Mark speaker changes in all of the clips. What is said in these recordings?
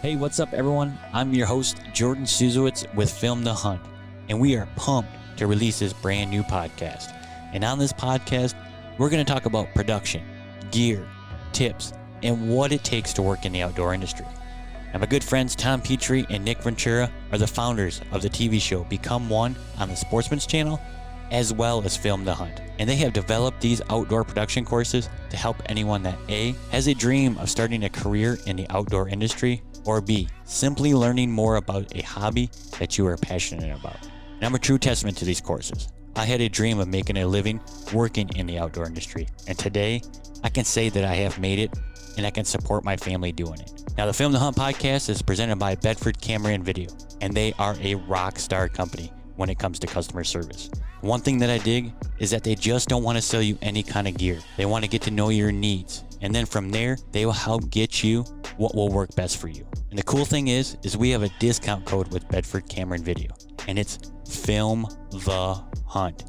Speaker 1: Hey, what's up, everyone? I'm your host, Jordan Suzowitz with Film the Hunt, and we are pumped to release this brand new podcast. And on this podcast, we're going to talk about production, gear, tips, and what it takes to work in the outdoor industry. Now, my good friends Tom Petry and Nick Ventura are the founders of the TV show Become One on the Sportsman's Channel, as well as Film the Hunt. And they have developed these outdoor production courses to help anyone that A, has a dream of starting a career in the outdoor industry, or B, simply learning more about a hobby that you are passionate about. And I'm a true testament to these courses. I had a dream of making a living working in the outdoor industry, and today I can say that I have made it and I can support my family doing it. Now, the Film the Hunt podcast is presented by Bedford Camera and Video, and they are a rock star company when it comes to customer service. One thing that I dig is that they just don't want to sell you any kind of gear. They want to get to know your needs, and then from there, they will help get you what will work best for you. And the cool thing is we have a discount code with Bedford Camera and Video, and it's Film the Hunt.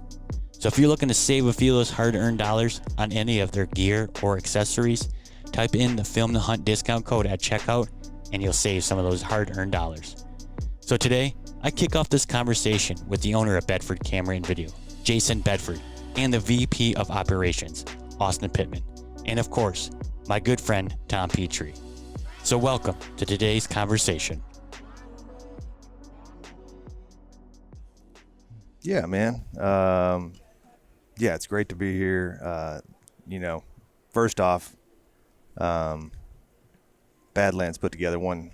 Speaker 1: So if you're looking to save a few of those hard-earned dollars on any of their gear or accessories, type in the Film the Hunt discount code at checkout, and you'll save some of those hard-earned dollars. So today, I kick off this conversation with the owner of Bedford Camera and Video, Jason Bedford, and the VP of Operations, Austin Pittman, and of course, my good friend, Tom Petry. So welcome to today's conversation.
Speaker 2: Yeah, man. Yeah, it's great to be here. First off, Badlands put together one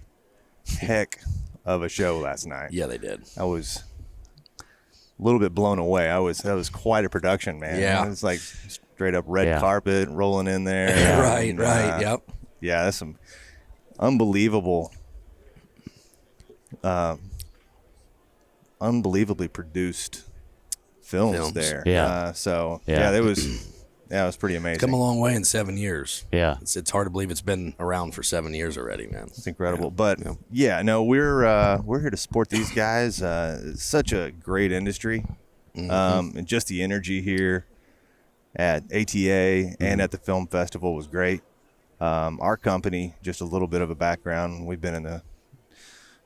Speaker 2: heck of a show last night.
Speaker 3: Yeah, they did.
Speaker 2: I was a little bit blown away. That was quite a production, man.
Speaker 3: Yeah.
Speaker 2: It was like straight up red carpet rolling in there.
Speaker 3: Right, yep.
Speaker 2: Yeah, that's some unbelievably produced films there.
Speaker 1: Yeah.
Speaker 2: It was pretty amazing.
Speaker 3: Come a long way in 7 years.
Speaker 1: Yeah.
Speaker 3: It's hard to believe it's been around for 7 years already, man.
Speaker 2: It's incredible. But we're here to support these guys. It's such a great industry. And just the energy here at ATA and at the film festival was great. Our company, just a little bit of a background, we've been in the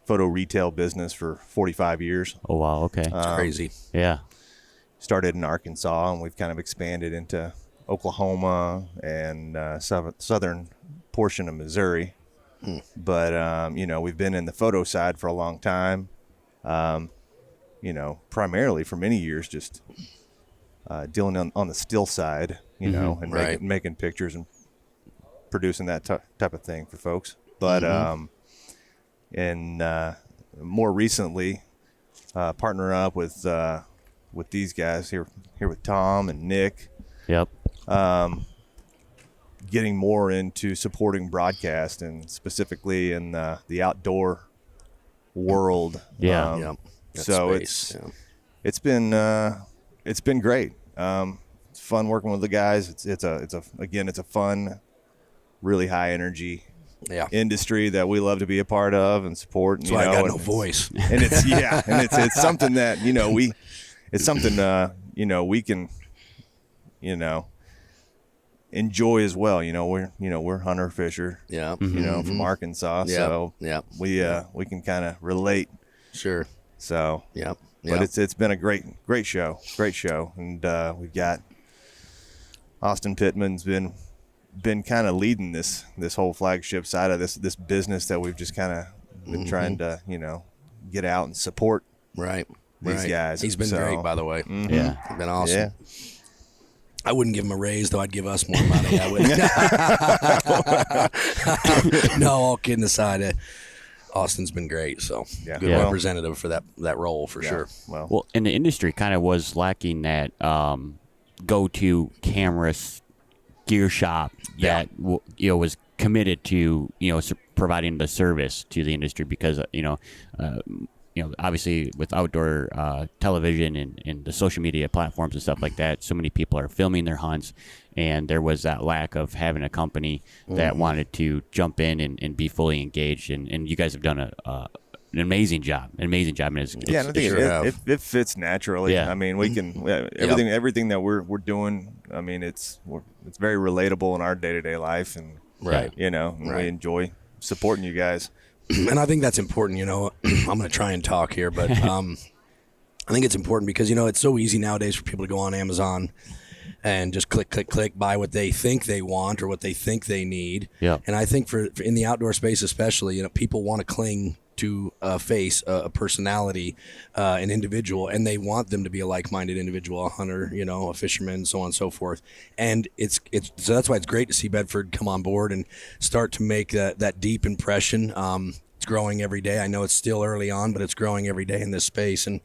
Speaker 2: photo retail business for 45 years.
Speaker 1: Oh, wow. Okay.
Speaker 3: It's crazy.
Speaker 1: Yeah.
Speaker 2: Started in Arkansas, and we've kind of expanded into Oklahoma and southern portion of Missouri. But, we've been in the photo side for a long time, primarily for many years, just dealing on the still side, and making pictures and producing that type of thing for folks. But more recently, partner up with these guys here with Tom and Nick.
Speaker 1: Yep.
Speaker 2: Getting more into supporting broadcast and specifically in the outdoor world.
Speaker 1: Yeah.
Speaker 2: So it's been great. It's fun working with the guys. It's a fun, really high energy industry that we love to be a part of and support.
Speaker 3: That's why I got no voice.
Speaker 2: And it's something that we can enjoy as well. We're hunter fisher.
Speaker 3: Yeah.
Speaker 2: From Arkansas.
Speaker 3: Yeah.
Speaker 2: So
Speaker 3: yeah.
Speaker 2: We can kind of relate.
Speaker 3: Sure.
Speaker 2: So
Speaker 3: Yeah.
Speaker 2: But it's been a great show, and we've got Austin Pittman's been kind of leading this whole flagship side of this business that we've just kind of been trying to get out and support these guys.
Speaker 3: He's been great, by the way.
Speaker 1: Yeah.
Speaker 3: He's been awesome.
Speaker 2: Yeah.
Speaker 3: I wouldn't give him a raise, though. I'd give us more money. I would. No, all kidding aside, Austin's been great. So good representative for that role for sure.
Speaker 1: Well, and the industry kind of was lacking that go-to camera gear shop that was committed to providing the service to the industry, because obviously with outdoor television and the social media platforms and stuff like that, so many people are filming their hunts, and there was that lack of having a company that wanted to jump in and be fully engaged, and you guys have done an amazing job. And I think
Speaker 2: it fits naturally.
Speaker 1: Yeah.
Speaker 2: I mean, we can everything that we're doing. I mean, it's very relatable in our day-to-day life, and we enjoy supporting you guys.
Speaker 3: And I think that's important, I'm going to try and talk here, but I think it's important because, it's so easy nowadays for people to go on Amazon and just click, buy what they think they want or what they think they need.
Speaker 1: Yeah.
Speaker 3: And I think for in the outdoor space especially, people want to cling to a face, a personality, an individual, and they want them to be a like-minded individual, a hunter, a fisherman, so on and so forth. And it's so that's why it's great to see Bedford come on board and start to make that deep impression. It's growing every day. I know it's still early on, but it's growing every day in this space, and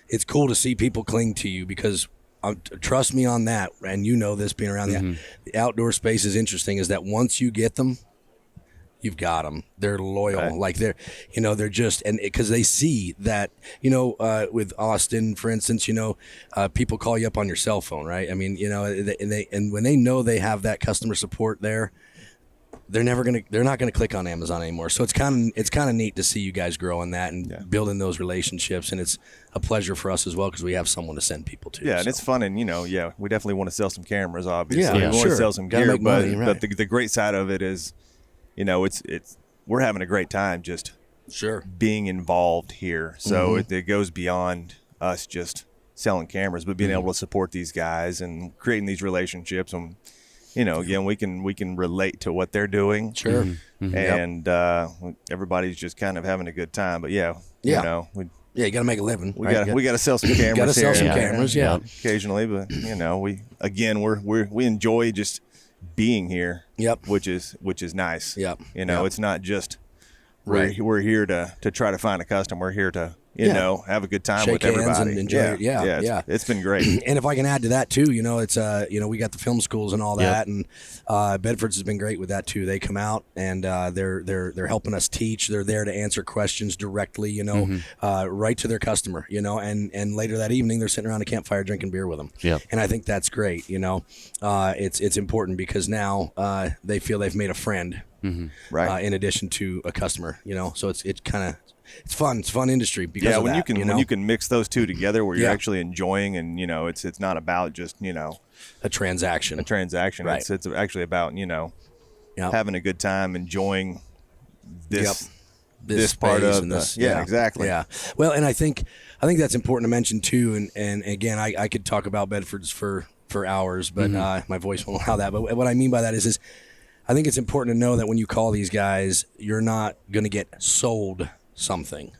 Speaker 3: it's cool to see people cling to you because trust me on that, and this being around the outdoor space is interesting, is that once you get them, you've got them. They're loyal.
Speaker 2: Right.
Speaker 3: Like they're just, and because they see that, with Austin, for instance, people call you up on your cell phone, right? I mean, and when they know they have that customer support there, they're not gonna click on Amazon anymore. So it's kind of neat to see you guys growing that and building those relationships, and it's a pleasure for us as well because we have someone to send people to.
Speaker 2: Yeah, and it's fun, and we definitely want to sell some cameras, obviously.
Speaker 3: Yeah,
Speaker 2: we want to sell some gear,
Speaker 3: make money, right.
Speaker 2: but the great side of it is, it's we're having a great time just being involved here. So it goes beyond us just selling cameras, but being able to support these guys and creating these relationships. And again, we can relate to what they're doing.
Speaker 3: Sure.
Speaker 2: And everybody's just kind of having a good time. But you got
Speaker 3: to make a living.
Speaker 2: We got to sell some cameras.
Speaker 3: Got to sell some
Speaker 2: here
Speaker 3: cameras,
Speaker 2: occasionally. But we enjoy just being here.
Speaker 3: Yep.
Speaker 2: Which is nice.
Speaker 3: Yep.
Speaker 2: It's not just
Speaker 3: right.
Speaker 2: we're here to try to find a customer. We're here to have a good time
Speaker 3: Shake
Speaker 2: with everybody.
Speaker 3: And enjoy it.
Speaker 2: It's been great.
Speaker 3: And if I can add to that too, it's we got the film schools and all that, and Bedford's has been great with that too. They come out and they're helping us teach. They're there to answer questions directly, right to their customer, and later that evening they're sitting around a campfire drinking beer with them.
Speaker 1: Yeah.
Speaker 3: And I think that's great. It's important because now they feel they've made a friend,
Speaker 2: right?
Speaker 3: In addition to a customer, so it's fun. It's a fun industry because of
Speaker 2: when
Speaker 3: that,
Speaker 2: when you can mix those two together, where you're
Speaker 3: Yeah.
Speaker 2: actually enjoying, and it's not about just
Speaker 3: a transaction.
Speaker 2: Right. It's actually about having a good time, enjoying this part of
Speaker 3: this.
Speaker 2: Exactly.
Speaker 3: Yeah. Well, and I think that's important to mention too. And again, I could talk about Bedford's for hours, but my voice won't allow that. But what I mean by that is I think it's important to know that when you call these guys, you're not going to get sold something.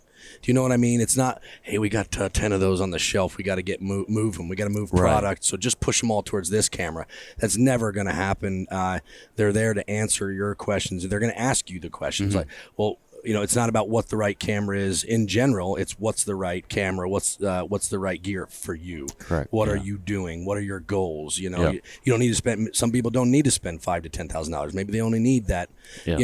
Speaker 3: Do you know what I mean? It's not, hey, we got 10 of those on the shelf. We got to move them. We got to move product. So just push them all towards this camera. That's never going to happen. They're there to answer your questions. They're going to ask you the questions like, well, it's not about what the right camera is in general. It's what's the right camera. What's the right gear for you?
Speaker 1: Correct.
Speaker 3: What are you doing? What are your goals? You don't need to spend. Some people don't need to spend $5,000 to $10,000. Maybe they only need that. That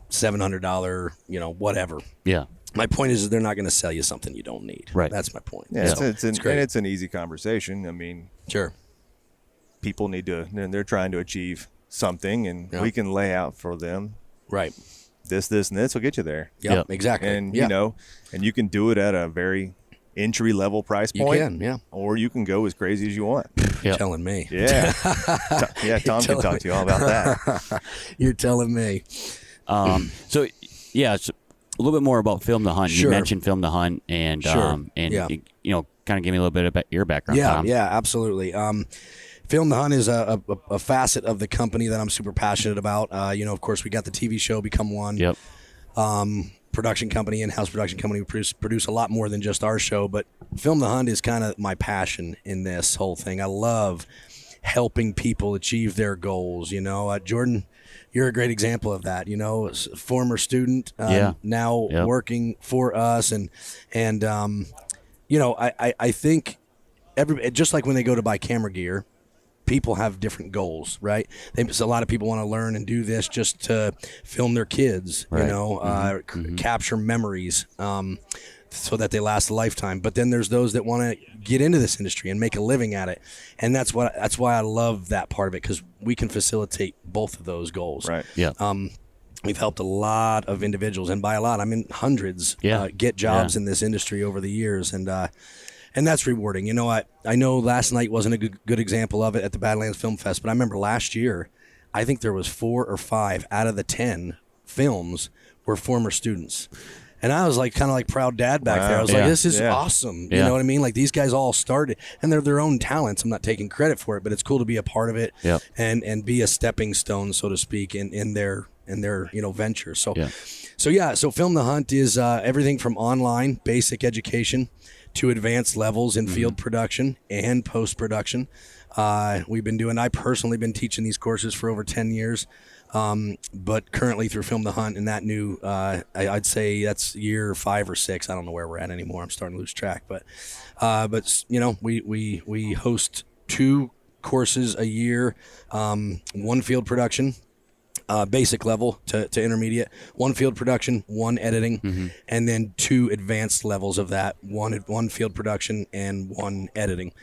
Speaker 3: $700. Whatever.
Speaker 1: Yeah.
Speaker 3: My point is they're not going to sell you something you don't need.
Speaker 1: Right.
Speaker 3: That's my point.
Speaker 2: Yeah,
Speaker 3: So,
Speaker 2: it's
Speaker 3: great.
Speaker 2: and it's an easy conversation. I mean,
Speaker 3: Sure.
Speaker 2: people need to, and they're trying to achieve something, and we can lay out for them
Speaker 3: Right.
Speaker 2: this, and this will get you there.
Speaker 3: Yep. Exactly.
Speaker 2: And and you can do it at a very entry level price
Speaker 3: You
Speaker 2: point.
Speaker 3: can, yeah.
Speaker 2: Or you can go as crazy as you want.
Speaker 1: Yep.
Speaker 3: Telling me.
Speaker 2: Yeah. Tom can talk to you all about that.
Speaker 3: You're telling me.
Speaker 1: So a little bit more about Film the Hunt.
Speaker 3: Sure.
Speaker 1: You mentioned Film the Hunt, and kind of give me a little bit about your background.
Speaker 3: Yeah,
Speaker 1: Tom.
Speaker 3: yeah, absolutely. Film the Hunt is a facet of the company that I'm super passionate about. Of course, we got the TV show Become One.
Speaker 1: Yep.
Speaker 3: Production company, in-house production company. We produce a lot more than just our show, but Film the Hunt is kind of my passion in this whole thing. I love helping people achieve their goals. Jordan, you're a great example of that. Former student, now working for us, and I think just like when they go to buy camera gear, people have different goals, right? A lot of people want to learn and do this just to film their kids,
Speaker 1: Right.
Speaker 3: Capture memories, so that they last a lifetime. But then there's those that want to get into this industry and make a living at it, and that's why I love that part of it, because we can facilitate both of those goals.
Speaker 2: Right.
Speaker 1: Yeah.
Speaker 3: We've helped a lot of individuals, and by a lot, I mean hundreds, get jobs in this industry over the years, and that's rewarding. I know last night wasn't a good example of it at the Badlands Film Fest, but I remember last year, I think there was 4 or 5 out of the 10 films were former students. And I was like kind of like proud dad back there. I was like, this is awesome. You know what I mean? Like these guys all started, and they're their own talents. I'm not taking credit for it, but it's cool to be a part of it and be a stepping stone, so to speak, in their venture. So Film the Hunt is everything from online basic education to advanced levels in field production and post-production. I've personally been teaching these courses for over 10 years. But currently through Film the Hunt and that new, I'd say that's year 5 or 6. I don't know where we're at anymore. I'm starting to lose track, but we host 2 courses a year, 1 field production, basic level to intermediate, 1 field production, 1 editing, and then 2 advanced levels of that, one field production and 1 editing.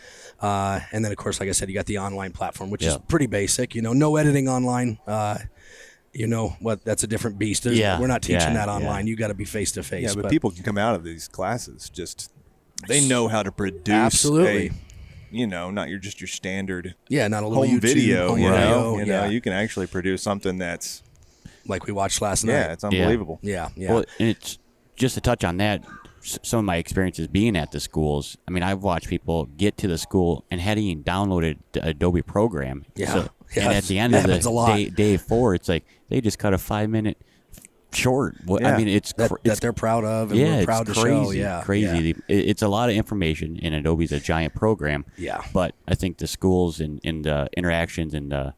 Speaker 3: And then of course, like I said, you got the online platform, which is pretty basic, no editing online. That's a different beast. We're not teaching that online. You got to be face to face.
Speaker 2: Yeah, but people can come out of these classes they know how to produce.
Speaker 3: Absolutely.
Speaker 2: Not your standard.
Speaker 3: Yeah, not a little
Speaker 2: home
Speaker 3: YouTube,
Speaker 2: video. You can actually produce something that's
Speaker 3: like we watched last night.
Speaker 2: Yeah, it's unbelievable.
Speaker 3: Yeah.
Speaker 1: Well, and it's just to touch on that. Some of my experiences being at the schools, I mean, I've watched people get to the school and hadn't even downloaded the Adobe program.
Speaker 3: Yeah.
Speaker 1: And at the end of the day 4, it's like they just cut a 5-minute short. I mean, it's
Speaker 3: that they're proud of and we're proud to show. Yeah,
Speaker 1: crazy. Yeah. It's a lot of information, and Adobe's a giant program.
Speaker 3: Yeah.
Speaker 1: But I think the schools and the interactions and the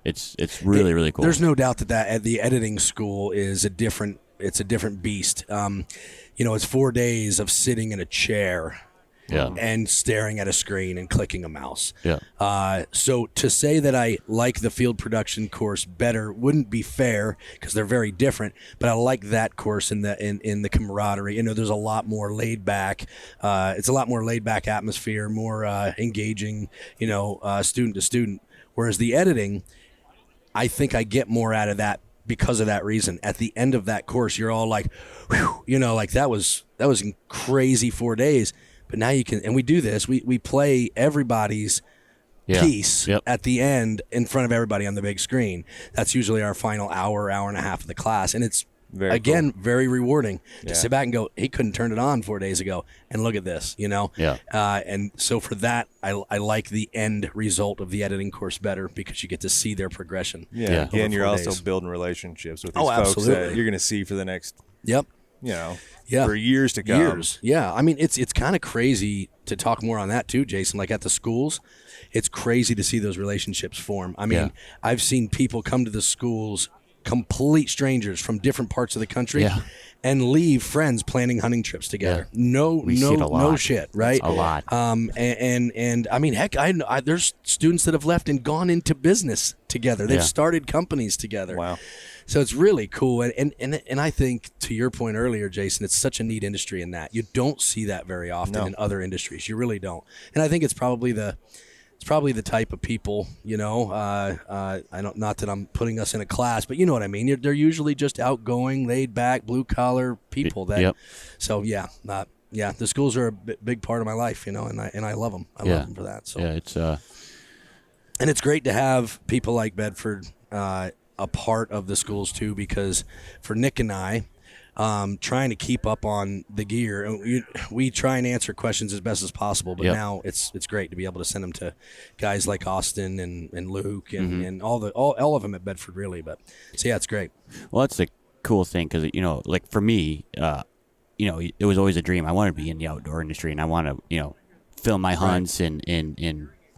Speaker 1: it's really cool.
Speaker 3: There's no doubt that the editing school is a different beast. It's 4 days of sitting in a chair and staring at a screen and clicking a mouse.
Speaker 1: Yeah.
Speaker 3: So to say that I like the field production course better wouldn't be fair because they're very different. But I like that course in the camaraderie. There's a lot more laid back. It's a lot more laid back atmosphere, more engaging. Student to student. Whereas the editing, I think I get more out of that because of that reason. At the end of that course, you're all like, whew, like that was crazy 4 days. But now you can, and we do this, we play everybody's piece at the end in front of everybody on the big screen. That's usually our final hour and a half of the class. And it's, very rewarding to sit back and go, he couldn't turn it on 4 days ago. And look at this, And so for that, I like the end result of the editing course better because you get to see their progression.
Speaker 2: Yeah. Again, you're also building relationships with these folks that you're going to see for the next for years to come.
Speaker 3: Yeah. I mean, it's kind of crazy to talk more on that too, Jason. Like at the schools, it's crazy to see those relationships form. I mean, I've seen people come to the schools, complete strangers from different parts of the country, and leave friends planning hunting trips together. No shit, right?
Speaker 1: It's a lot.
Speaker 3: And I mean, heck, I there's students that have left and gone into business together. They've started companies together.
Speaker 2: Wow.
Speaker 3: So it's really cool, and I think to your point earlier, Jason, it's such a neat industry in that you don't see that very often in other industries. You really don't, and I think it's probably the type of people, I don't, not that I'm putting us in a class, but you know what I mean. They're usually just outgoing, laid back, blue collar people. So the schools are a big part of my life, and I love them. I love them for that. So and it's great to have people like Bedford a part of the schools too, because for Nick and I, trying to keep up on the gear, we try and answer questions as best as possible, but now it's great to be able to send them to guys like Austin and Luke and all of them at Bedford, really. But so it's great.
Speaker 1: Well, that's the cool thing, because like for me, it was always a dream. I wanted to be in the outdoor industry, and I want to film my hunts and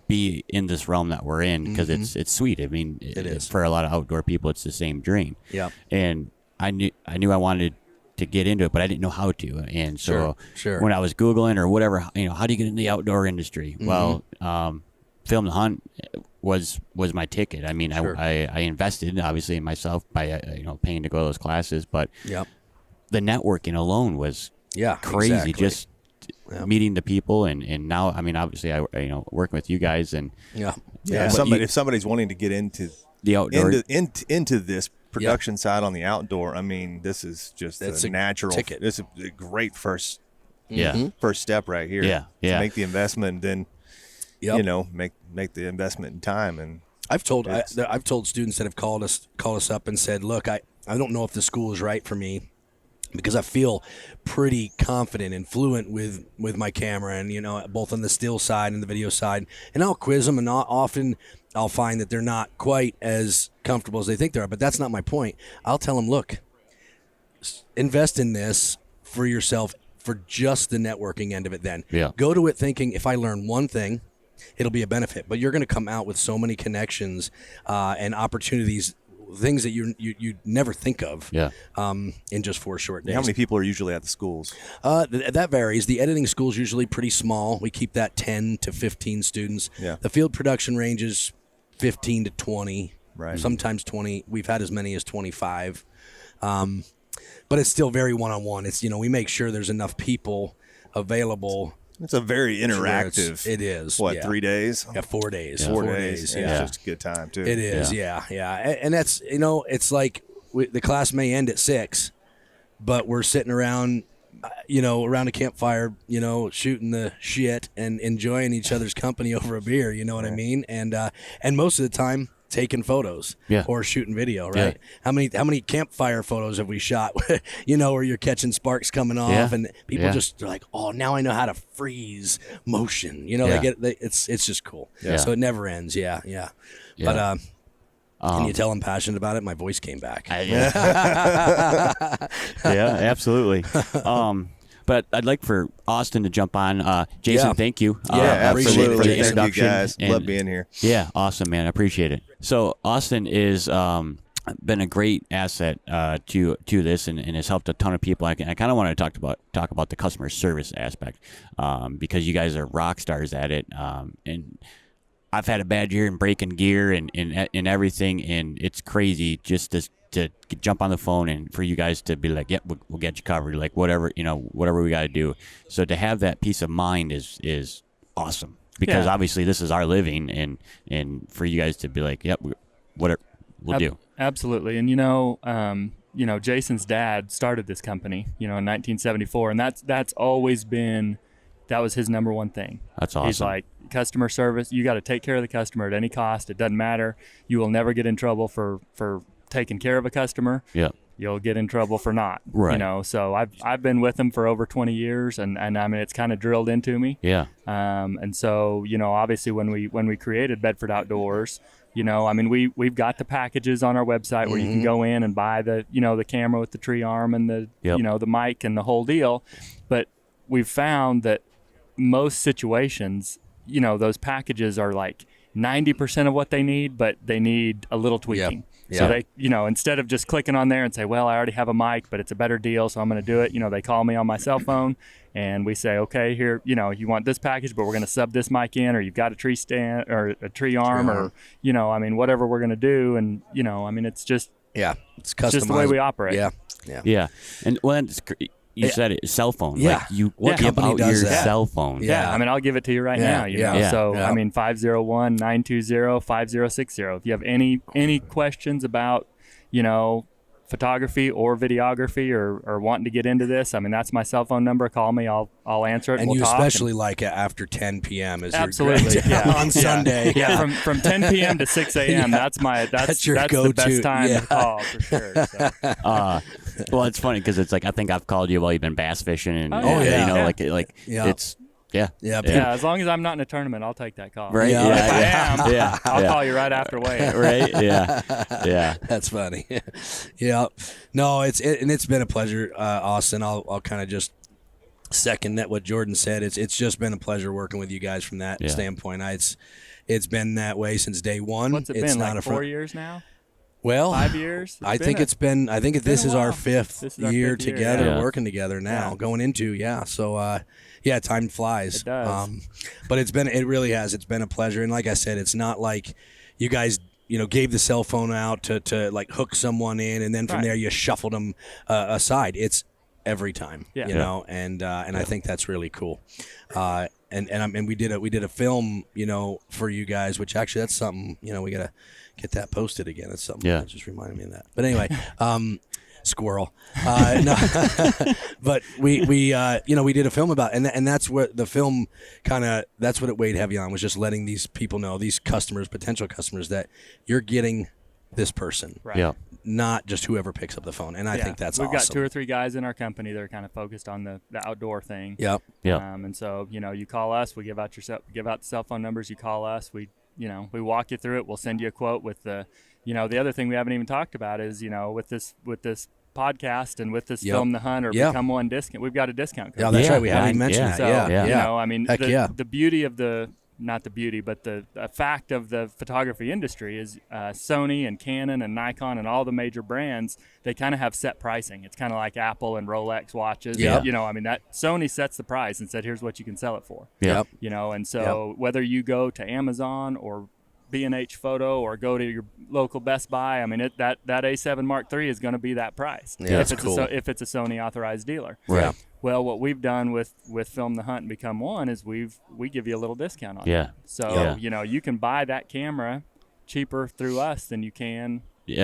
Speaker 1: be in this realm that we're in, because it's sweet. I mean, it is for a lot of outdoor people. It's the same dream. Yeah, and I knew I wanted to get into it, but I didn't know how to. And so when I was Googling or whatever, how do you get in the outdoor industry? Well, Film the Hunt was my ticket. I mean, I invested obviously in myself by paying to go to those classes, but the networking alone was crazy. Exactly. Just meeting the people, and now, I mean, obviously I working with you guys, and
Speaker 2: if somebody's wanting to get into
Speaker 1: the outdoor
Speaker 2: into this production side on the outdoor, I mean, this is just a natural ticket. This is a great first step right here. To make the investment, and then make the investment in time. And
Speaker 3: I've told students that have called us up and said, look, I don't know if the school is right for me, because I feel pretty confident and fluent with my camera, and both on the still side and the video side. And I'll quiz them, and often I'll find that they're not quite as comfortable as they think they are. But that's not my point. I'll tell them, look, invest in this for yourself, for just the networking end of it. Then go to it thinking, if I learn one thing, it'll be a benefit. But you're going to come out with so many connections and opportunities, things that you never think of in just 4 short days.
Speaker 2: How many people are usually at the schools?
Speaker 3: That varies. The editing school is usually pretty small. We keep that 10 to 15 students.
Speaker 2: Yeah.
Speaker 3: The field production ranges 15 to 20,
Speaker 2: right?
Speaker 3: Sometimes 20. We've had as many as 25. But it's still very one-on-one. It's, we make sure there's enough people available.
Speaker 2: It's a very interactive.
Speaker 3: It is.
Speaker 2: 3 days?
Speaker 3: Yeah, 4 days.
Speaker 2: 4 days.
Speaker 3: Yeah.
Speaker 2: It's just a good time, too.
Speaker 3: It is, yeah. And that's, it's like the class may end at 6, but we're sitting around, around a campfire, shooting the shit and enjoying each other's company over a beer, you know what I mean? And most of the time, taking photos or shooting video, right? Yeah. How many campfire photos have we shot, where you're catching sparks coming off and people just are like, oh, now I know how to freeze motion. It's just cool. Yeah. So it never ends. Yeah. But can you tell I'm passionate about it? My voice came back.
Speaker 4: Yeah, absolutely. But I'd like for Austin to jump on. Jason, thank you.
Speaker 2: Absolutely.
Speaker 4: For the
Speaker 2: Thank
Speaker 4: introduction.
Speaker 2: you guys.
Speaker 4: And,
Speaker 2: love being here.
Speaker 4: Yeah, awesome, man. I appreciate it. So Austin is been a great asset to this and has helped a ton of people. I kind of want to talk about the customer service aspect because you guys are rock stars at it. And I've had a bad year in breaking gear and everything, and it's crazy just to jump on the phone and for you guys to be like, yep, we'll get you covered, like whatever we got to do. So to have that peace of mind is awesome, because obviously this is our living, and for you guys to be like, yep, whatever we'll do.
Speaker 5: Absolutely. And Jason's dad started this company, in 1974, and that's always been, that was his number one thing.
Speaker 4: That's awesome.
Speaker 5: He's like, customer service, you got to take care of the customer at any cost. It doesn't matter. You will never get in trouble for taking care of a customer.
Speaker 4: Yeah.
Speaker 5: You'll get in trouble for not.
Speaker 4: Right.
Speaker 5: So I've been with him for over 20 years, and I mean, it's kind of drilled into me.
Speaker 4: Yeah.
Speaker 5: And so, obviously when we created Bedford Outdoors, we've got the packages on our website where you can go in and buy the camera with the tree arm and the the mic and the whole deal. But we've found that most situations, those packages are like 90% of what they need, but they need a little tweaking.
Speaker 3: Yeah.
Speaker 5: So they, instead of just clicking on there and say, well, I already have a mic, but it's a better deal, so I'm going to do it. They call me on my cell phone and we say, okay, here, you want this package, but we're going to sub this mic in, or you've got a tree stand or a tree arm, or, whatever we're going to do. And, it's just,
Speaker 3: it's customized.
Speaker 5: just the way we operate.
Speaker 4: Yeah. And you said it, cell phone.
Speaker 3: Yeah.
Speaker 4: Like you
Speaker 3: What
Speaker 4: give
Speaker 3: company
Speaker 4: out
Speaker 3: does
Speaker 4: your
Speaker 3: that?
Speaker 4: cell phone.
Speaker 5: Yeah. I'll give it to you right now. So, 501-920-5060. If you have any questions about, photography or videography or wanting to get into this, that's my cell phone number. Call me. I'll answer it.
Speaker 3: And
Speaker 5: we'll
Speaker 3: you
Speaker 5: talk
Speaker 3: especially like it after 10 p.m. is
Speaker 5: absolutely
Speaker 3: on Sunday.
Speaker 5: Yeah. From 10 p.m. to 6 a.m. That's
Speaker 3: your go-to.
Speaker 5: The best time to call for sure. So.
Speaker 4: Well, it's funny because it's like I think I've called you while you've been bass fishing, and it's
Speaker 5: as long as I'm not in a tournament, I'll take that call.
Speaker 4: Right.
Speaker 5: If I am, I'll call you right after weigh-in.
Speaker 4: Right. Yeah.
Speaker 3: That's funny. Yeah. No, it's been a pleasure, Austin. I'll kind of just second that what Jordan said. It's just been a pleasure working with you guys from that standpoint. It's been that way since day one.
Speaker 5: What's it been, like 4 years now?
Speaker 3: Well,
Speaker 5: 5 years?
Speaker 3: I think this is our fifth year together, working together now, going into, So, time flies.
Speaker 5: It does.
Speaker 3: But it really has. It's been a pleasure. And like I said, it's not like you guys, gave the cell phone out to like hook someone in, and then from there you shuffled them aside. It's every time, and I think that's really cool. And we did a film, for you guys, which actually that's something, we gotta get that posted again. It's something that just reminded me of that. But anyway, squirrel. No, but we did a film about, and that's what the film that's what it weighed heavy on, was just letting these people know, these customers, potential customers, that you're getting this person,
Speaker 5: Right.
Speaker 4: Yeah.
Speaker 3: not just whoever picks up the phone. And I think that's
Speaker 5: We've
Speaker 3: awesome.
Speaker 5: got 2 or 3 guys in our company that are kind of focused on the outdoor thing.
Speaker 3: Yep.
Speaker 4: Yeah.
Speaker 5: And so, you call us, we give out the cell phone numbers, you call us, we walk you through it, we'll send you a quote with the other thing we haven't even talked about is, with this podcast and with this Film the Hunt or Become One discount, we've got a discount code.
Speaker 3: Yeah, that's right. We haven't even mentioned that.
Speaker 5: So,
Speaker 3: Yeah.
Speaker 5: I mean,
Speaker 3: Heck
Speaker 5: the beauty of not the beauty, but the fact of the photography industry is Sony and Canon and Nikon and all the major brands, they kind of have set pricing. It's kind of like Apple and Rolex watches.
Speaker 3: Yep.
Speaker 5: That Sony sets the price and said, here's what you can sell it for.
Speaker 3: Yep.
Speaker 5: And so whether you go to Amazon or B&H Photo or go to your local Best Buy, I mean, that A7 Mark III is going to be that price.
Speaker 3: Yeah, that's cool.
Speaker 5: If it's a Sony authorized dealer.
Speaker 3: Right.
Speaker 5: Well, what we've done with Film the Hunt and Become One is we give you a little discount on it. So, you can buy that camera cheaper through us than you can these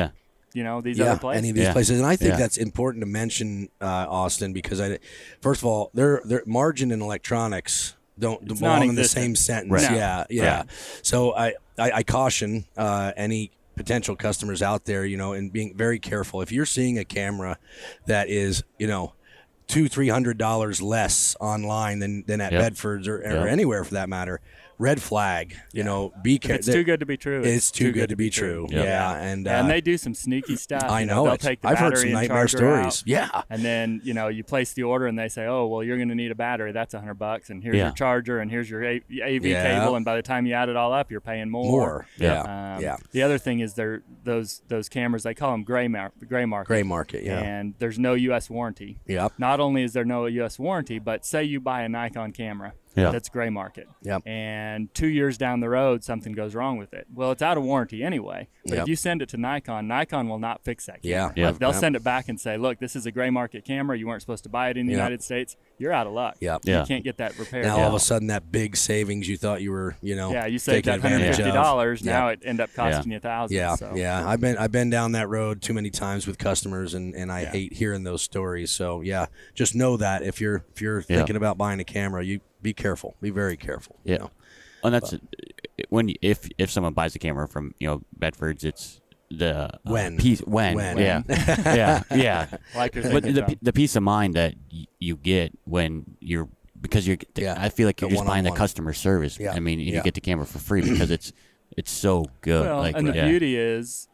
Speaker 5: other places.
Speaker 3: Any of these places. And I think that's important to mention, Austin, because first of all, their margin in electronics don't belong in the same sentence.
Speaker 5: Right.
Speaker 3: Yeah.
Speaker 4: Right.
Speaker 3: So I caution any potential customers out there, and being very careful. If you're seeing a camera that is, $200-$300 less online than at Bedford's or anywhere for that matter, red flag. Be careful.
Speaker 5: It's too good to be true.
Speaker 3: It's too good to be true. Yeah, and
Speaker 5: they do some sneaky stuff.
Speaker 3: I know.
Speaker 5: They'll take the
Speaker 3: I've heard
Speaker 5: battery
Speaker 3: some
Speaker 5: and
Speaker 3: nightmare
Speaker 5: charger out.
Speaker 3: stories. Yeah,
Speaker 5: and then you place the order and they say, oh well, you're going to need a battery. That's $100, and here's your charger, and here's your AV cable, and by the time you add it all up, you're paying more.
Speaker 3: Yeah.
Speaker 5: The other thing is those cameras, they call them gray market.
Speaker 3: Gray market. Yeah.
Speaker 5: And there's no U.S. warranty.
Speaker 3: Yep.
Speaker 5: Not only is there no U.S. warranty, but say you buy a Nikon camera. That's gray market.
Speaker 3: Yep.
Speaker 5: And 2 years down the road, something goes wrong with it. Well, it's out of warranty anyway. But if you send it to Nikon will not fix that camera.
Speaker 3: Yeah.
Speaker 5: They'll send it back and say, look, this is a gray market camera. You weren't supposed to buy it in the United States. You're out of luck.
Speaker 3: Yep.
Speaker 5: You can't get that repaired.
Speaker 3: Now all of a sudden, that big savings you thought you were,
Speaker 5: you saved that
Speaker 3: taking advantage of.
Speaker 5: $150. Now it end up costing you $1,000.
Speaker 3: Yeah,
Speaker 5: so.
Speaker 3: yeah. I've been down that road too many times with customers, and I hate hearing those stories. So just know that if you're thinking about buying a camera, you be careful. Be very careful.
Speaker 4: Yeah. And that's if someone buys a camera from Bedford's, it's the piece when. Yeah.
Speaker 5: Like
Speaker 4: but the peace of mind that you get when you're I feel like you're just buying the customer service.
Speaker 3: Yeah.
Speaker 4: I mean, you get the camera for free because it's so good.
Speaker 5: Well, and the beauty is,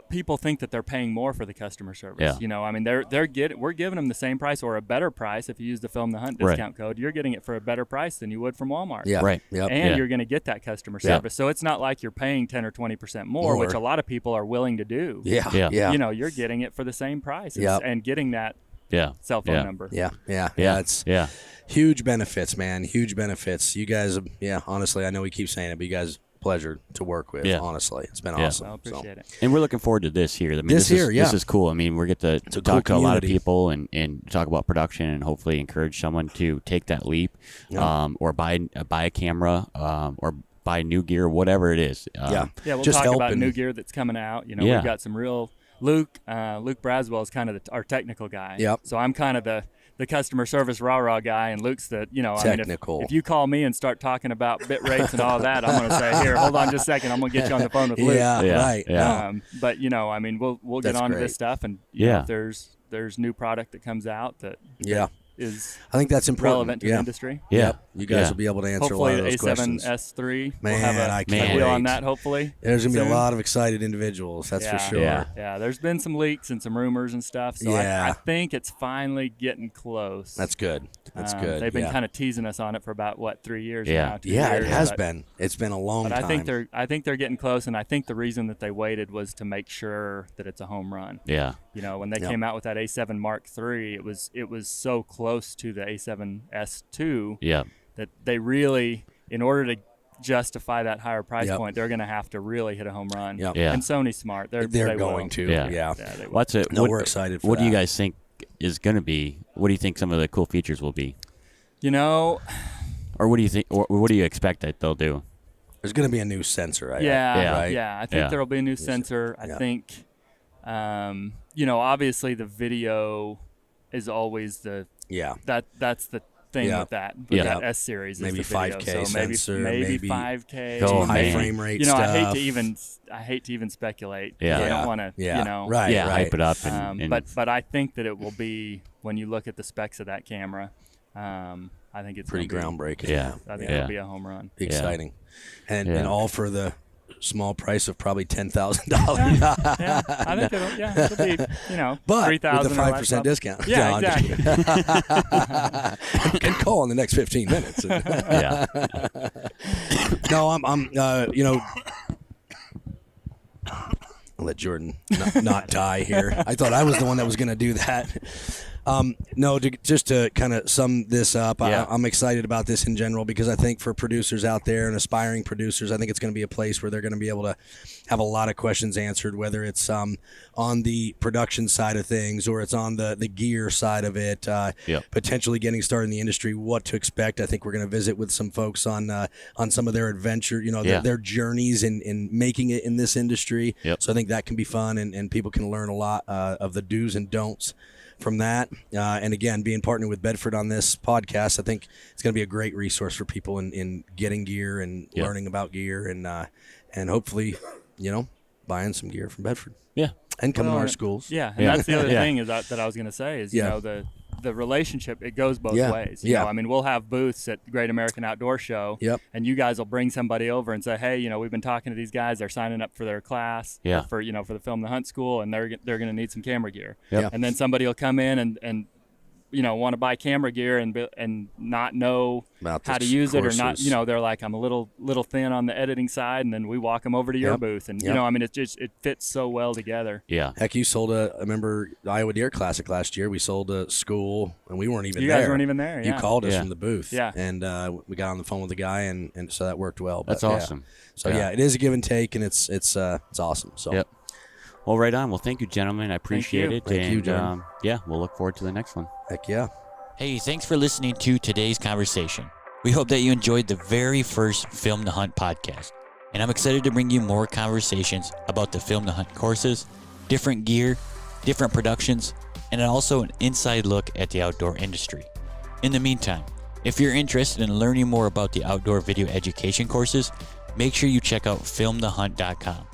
Speaker 5: people think that they're paying more for the customer service.
Speaker 4: Yeah.
Speaker 5: I mean, we're giving them the same price or a better price if you use the Film the Hunt discount code. You're getting it for a better price than you would from Walmart.
Speaker 3: Yeah.
Speaker 4: Right.
Speaker 3: Yep.
Speaker 5: And you're going to get that customer service. So it's not like you're paying 10 or 20% more, which a lot of people are willing to do.
Speaker 3: Yeah.
Speaker 5: You're getting it for the same price and getting that cell phone number.
Speaker 3: Yeah. It's huge benefits, man. Huge benefits. You guys, honestly, I know we keep saying it, but you guys, pleasure to work with. Honestly, it's been awesome.
Speaker 5: I appreciate it.
Speaker 4: And we're looking forward to this here. I mean,
Speaker 3: this
Speaker 4: is cool. I mean, we get to talk to a lot of
Speaker 3: community.
Speaker 4: people and talk about production and hopefully encourage someone to take that leap, or buy a camera, or buy new gear, whatever it is.
Speaker 5: We'll
Speaker 3: just
Speaker 5: talk about
Speaker 3: helping.
Speaker 5: new gear that's coming out. We've got some real Luke Braswell is kind of our technical guy.
Speaker 3: Yep.
Speaker 5: So I'm kind of the customer service rah-rah guy, and Luke's the,
Speaker 3: technical.
Speaker 5: I mean, if you call me and start talking about bit rates and all that, I'm going to say, here, hold on just a second. I'm going to get you on the phone with Luke.
Speaker 3: Right.
Speaker 5: But, I mean, we'll get on to this stuff, and if there's new product that comes out that is
Speaker 3: I think that's important.
Speaker 5: relevant to the industry.
Speaker 3: You guys will be able to answer
Speaker 5: Hopefully
Speaker 3: a lot of those questions.
Speaker 5: A7S3.
Speaker 3: Man,
Speaker 5: we'll have
Speaker 3: I
Speaker 5: a
Speaker 3: can't
Speaker 5: wheel
Speaker 3: wait.
Speaker 5: on that, hopefully.
Speaker 3: There's going to be
Speaker 5: soon.
Speaker 3: a lot of excited individuals, that's for sure.
Speaker 5: Yeah, there's been some leaks and some rumors and stuff, so I think it's finally getting close.
Speaker 3: That's good. That's good.
Speaker 5: They've been kind of teasing us on it for about 3 years now. 2
Speaker 3: Yeah,
Speaker 5: years,
Speaker 3: it has been. It's been a long time.
Speaker 5: But I think they're getting close, and I think the reason that they waited was to make sure that it's a home run.
Speaker 4: Yeah.
Speaker 5: When they came out with that A7 Mark III, it was so close to the A7S2 that they really, in order to justify that higher price point, they're going to have to really hit a home run. And Sony's smart. They're
Speaker 3: going
Speaker 5: will.
Speaker 3: to.
Speaker 5: Yeah, they will.
Speaker 4: What's it?
Speaker 3: We're excited for
Speaker 4: What
Speaker 3: that.
Speaker 4: do you guys think is going to be? What do you think some of the cool features will be?
Speaker 5: Or
Speaker 4: what do you think? Or what do you expect that they'll do?
Speaker 3: There's going to be a new sensor, right?
Speaker 5: I think there will be a new sensor. I think, obviously the video is always that's the thing with that S series.
Speaker 3: Maybe
Speaker 5: is the video.
Speaker 3: 5K
Speaker 5: so
Speaker 3: sensor,
Speaker 5: maybe 5K.
Speaker 4: Oh,
Speaker 3: high
Speaker 4: man.
Speaker 3: frame rate
Speaker 5: You know,
Speaker 3: stuff.
Speaker 5: I hate to even speculate.
Speaker 4: Yeah.
Speaker 5: I don't want to, you know.
Speaker 3: Right.
Speaker 4: hype it up. And
Speaker 5: But I think that it will be, when you look at the specs of that camera, I think it's
Speaker 3: pretty groundbreaking.
Speaker 4: Yeah.
Speaker 5: I think it'll be a home run.
Speaker 3: Exciting. And all for the small price of probably $10,000.
Speaker 5: Yeah, I think it'll be, you know,
Speaker 3: But
Speaker 5: $3,000
Speaker 3: with a 5% discount.
Speaker 5: Yeah,
Speaker 3: No, I'm just
Speaker 5: exactly.
Speaker 3: kidding. And call in the next 15 minutes.
Speaker 4: yeah.
Speaker 3: No, I'm you know, I'll let Jordan not die here. I thought I was the one that was going to do that. No, just to kind of sum this up, I'm excited about this in general because I think for producers out there and aspiring producers, I think it's going to be a place where they're going to be able to have a lot of questions answered, whether it's on the production side of things or it's on the gear side of it, potentially getting started in the industry, what to expect. I think we're going to visit with some folks on some of their adventure, you know, their journeys in making it in this industry. So I think that can be fun and people can learn a lot of the do's and don'ts from that. And again, being partnered with Bedford on this podcast, I think it's going to be a great resource for people in getting gear and learning about gear and hopefully, you know, buying some gear from Bedford.
Speaker 4: Yeah.
Speaker 3: And coming to our schools.
Speaker 5: Yeah. And that's the other thing is that I was going to say is, you know, the relationship, it goes both ways. You know, I mean, we'll have booths at Great American Outdoor Show, and you guys will bring somebody over and say, hey, you know, we've been talking to these guys. They're signing up for their class for, you know, for the Film the Hunt school, and they're going to need some camera gear. And then somebody will come in and you know, want to buy camera gear and not know how to use it, or not, you know, they're like, I'm a little thin on the editing side, and then we walk them over to your booth, and you know, I mean, it fits so well together. Yeah.
Speaker 3: Heck, you sold I remember the Iowa Deer Classic last year. We sold a school, and we weren't even there.
Speaker 5: You guys weren't even there.
Speaker 3: You called us from the booth.
Speaker 5: Yeah.
Speaker 3: And we got on the phone with the guy, and so that worked well. But,
Speaker 4: That's awesome.
Speaker 3: So it is a give and take, and it's awesome. So.
Speaker 4: Well, right on. Well, thank you, gentlemen. I appreciate it.
Speaker 3: Thank you, John.
Speaker 4: We'll look forward to the next one.
Speaker 3: Heck yeah.
Speaker 1: Hey, thanks for listening to today's conversation. We hope that you enjoyed the very first Film the Hunt podcast. And I'm excited to bring you more conversations about the Film the Hunt courses, different gear, different productions, and also an inside look at the outdoor industry. In the meantime, if you're interested in learning more about the outdoor video education courses, make sure you check out filmthehunt.com.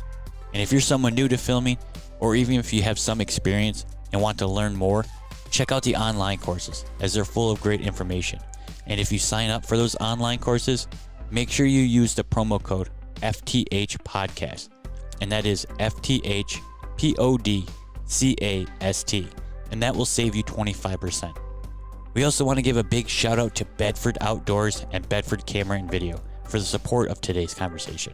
Speaker 1: And if you're someone new to filming, or even if you have some experience and want to learn more, check out the online courses, as they're full of great information. And if you sign up for those online courses, make sure you use the promo code FTH Podcast. And that is FTH PODCAST. And that will save you 25%. We also want to give a big shout out to Bedford Outdoors and Bedford Camera and Video for the support of today's conversation.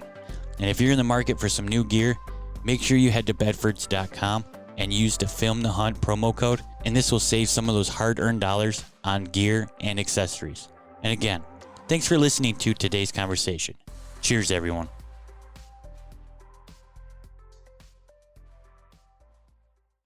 Speaker 1: And if you're in the market for some new gear, make sure you head to bedfords.com and use the Film the Hunt promo code, and this will save some of those hard-earned dollars on gear and accessories. And again, thanks for listening to today's conversation. Cheers, everyone.